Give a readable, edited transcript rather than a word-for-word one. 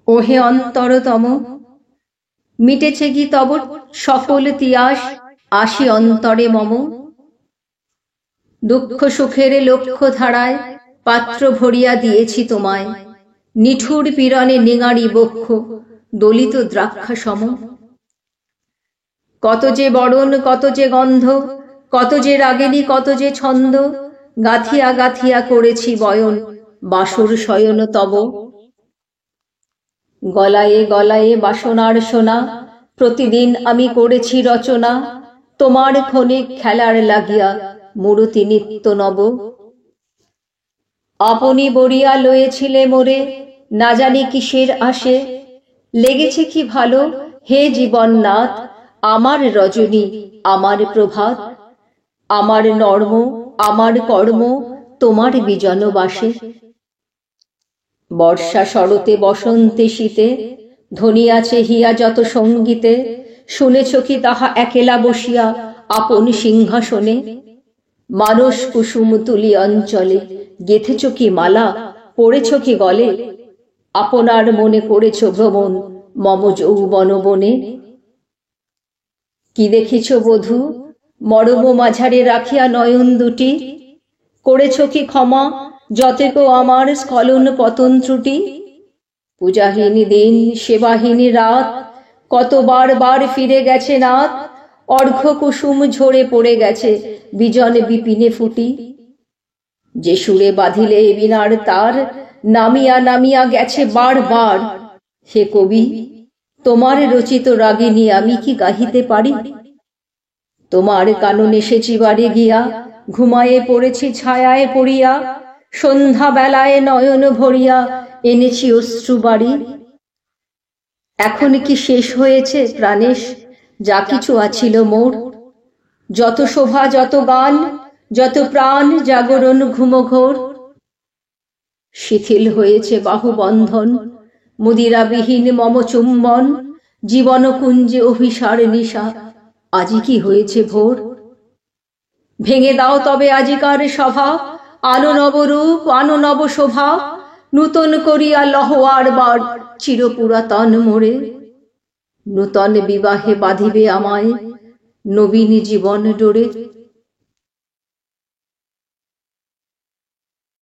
ওহে অন্তরতম, মিটেছে কি তব সকল তিয়াস, আসি অন্তরে মম। দুঃখ সুখের লক্ষ্য ধারায় পাত্র ভরিয়া দিয়েছি তোমায়, নিঠুর পীড়নে নিঙারি বক্ষ দলিত দ্রাক্ষা সম। কত যে বরণ, কত যে গন্ধ, কত যে রাগিনী, কত যে ছন্দ, গাথিয়া গাথিয়া করেছি বয়ন বাসর শয়ন তব। গলায়ে গলায়ে বাসনার সোনা, প্রতিদিন আমি করেছি রচনা, তোমার ক্ষণিক খেলার লাগিয়া মূরতি নিত্য নব। আপনি বরিয়া লয়েছিলে মোরে, না জানি কিসের আসে, লেগেছে কি ভালো হে জীবননাথ, আমার রজনী আমার প্রভাত, আমার নর্ম আমার কর্ম তোমার বিজন বাসে। বর্ষা শরতে বসন্তে শীতে ধ্বনিয়াছে হিয়া যত সঙ্গীতে, শুনেছ কি তাহা একেলা বসিয়া আপন সিংহাসনে। মানস কুসুম তুলি অঞ্চলে গেথেছ কি মালা, পড়েছ কি গলে, আপনার মনে করেছ ভ্রমণ মম যৌবন বনে। কি দেখিছ বধূ মরম মাঝারে রাখিয়া নয়ন দুটি, করেছ কি ক্ষমা যতেক আমার স্খলন পতন ত্রুটি। পূজাহীনী দিন সেবাহীনী রাত, কতবার বার ফিরে গেছে নাথ, অর্ঘ্য কুসুম ঝরে পড়ে গেছে বিজন বিপিনে ফুটি। যে সুরে বাঁধিলে বীণার তার, নামিয়া নামিয়া গেছে বার বার। হে কবি, তোমার রচিত রাগিনী আমি কি গাহিতে পারি? তোমার কানন এসেছি বাড়ি গিয়া, ঘুমায়ে পড়েছি ছায়ায় পড়িয়া, সন্ধ্যা বেলায় নয়ন ভরিয়া এনেছি অশ্রু বাড়ি। এখন কি শেষ হয়েছে প্রাণেশ যা কিছু আছিল মোর? যত শোভা যত গান যত প্রাণ জাগরণ ঘুমঘোর, শিথিল হয়েছে বাহুবন্ধন মুদিরাবিহীন মম চুম্বন, জীবন কুঞ্জে অভিসার নিশা আজি কি হয়েছে ভোর। ভেঙে দাও তবে আজিকার সভা, আনো নবরূপ আনো নব শোভা, নূতন করিয়া লহোয়ার বার চিরপুরাতন মোরে। নূতন বিবাহে বাঁধিবে আমায় নবীন জীবন ডোরে।